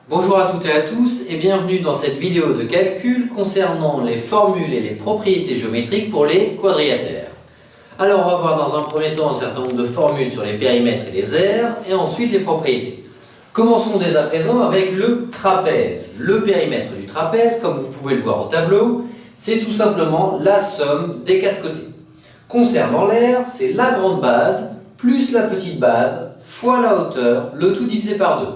Bonjour à toutes et à tous et bienvenue dans cette vidéo de calcul concernant les formules et les propriétés géométriques pour les quadrilatères. Alors on va voir dans un premier temps un certain nombre de formules sur les périmètres et les aires et ensuite les propriétés. Commençons dès à présent avec le trapèze. Le périmètre du trapèze, comme vous pouvez le voir au tableau, c'est tout simplement la somme des quatre côtés. Concernant l'aire, c'est la grande base plus la petite base fois la hauteur, le tout divisé par 2.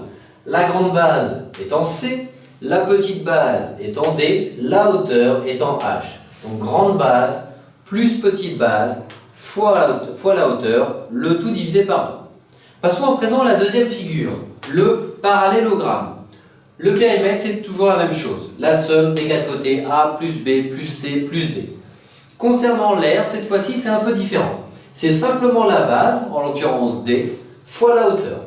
La grande base est en C, la petite base est en D, la hauteur est en H. Donc grande base plus petite base fois la hauteur, le tout divisé par 2. Passons à présent à la deuxième figure, le parallélogramme. Le périmètre, c'est toujours la même chose. La somme des quatre côtés A plus B plus C plus D. Concernant l'aire, cette fois-ci, c'est un peu différent. C'est simplement la base, en l'occurrence D, fois la hauteur.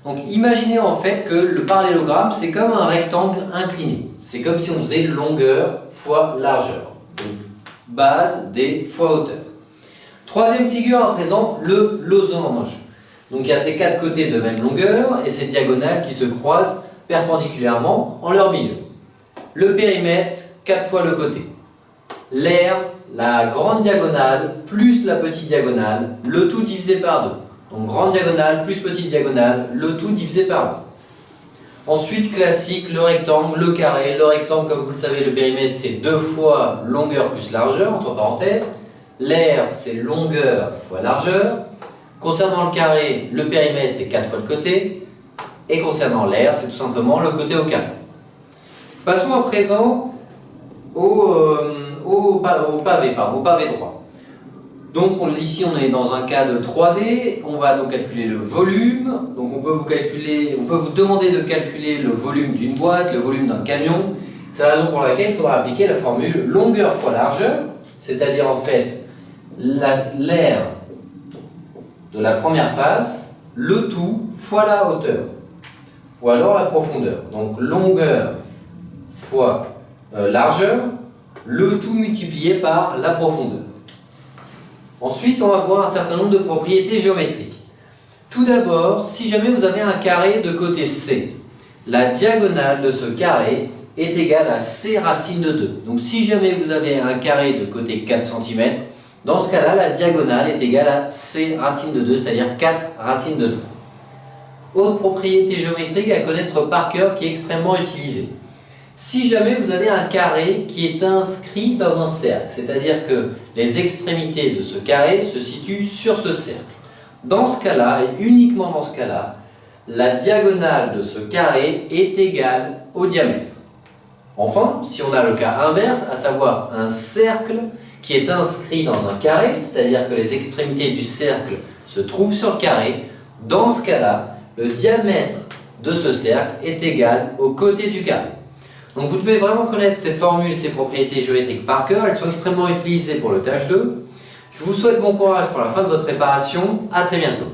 Donc imaginez en fait que le parallélogramme, c'est comme un rectangle incliné. C'est comme si on faisait longueur fois largeur. Donc base D fois hauteur. Troisième figure à présent, le losange. Donc il y a ces quatre côtés de même longueur et ces diagonales qui se croisent perpendiculairement en leur milieu. Le périmètre, 4 fois le côté. L'aire, la grande diagonale plus la petite diagonale, le tout divisé par 2. Donc grande diagonale plus petite diagonale, le tout divisé par 2. Ensuite, classique, le rectangle, le carré. Le rectangle, comme vous le savez, le périmètre, c'est 2 fois longueur plus largeur, entre parenthèses. L'aire, c'est longueur fois largeur. Concernant le carré, le périmètre, c'est 4 fois le côté. Et concernant l'aire, c'est tout simplement le côté au carré. Passons à présent au pavé droit. Donc ici on est dans un cas de 3D, on va donc calculer le volume. Donc on peut vous demander de calculer le volume d'une boîte, le volume d'un camion. C'est la raison pour laquelle il faudra appliquer la formule longueur fois largeur, c'est-à-dire en fait l'aire de la première face, le tout fois la hauteur, ou alors la profondeur. Donc longueur fois largeur, le tout multiplié par la profondeur. Ensuite, on va voir un certain nombre de propriétés géométriques. Tout d'abord, si jamais vous avez un carré de côté C, la diagonale de ce carré est égale à C racine de 2. Donc si jamais vous avez un carré de côté 4 cm, dans ce cas-là, la diagonale est égale à C racine de 2, c'est-à-dire 4 racines de 2. Autre propriété géométrique à connaître par cœur qui est extrêmement utilisée. Si jamais vous avez un carré qui est inscrit dans un cercle, c'est-à-dire que les extrémités de ce carré se situent sur ce cercle. Dans ce cas-là, et uniquement dans ce cas-là, la diagonale de ce carré est égale au diamètre. Enfin, si on a le cas inverse, à savoir un cercle qui est inscrit dans un carré, c'est-à-dire que les extrémités du cercle se trouvent sur le carré, dans ce cas-là, le diamètre de ce cercle est égal au côté du carré. Donc vous devez vraiment connaître ces formules, ces propriétés géométriques par cœur, elles sont extrêmement utilisées pour le tâche 2. Je vous souhaite bon courage pour la fin de votre préparation, à très bientôt.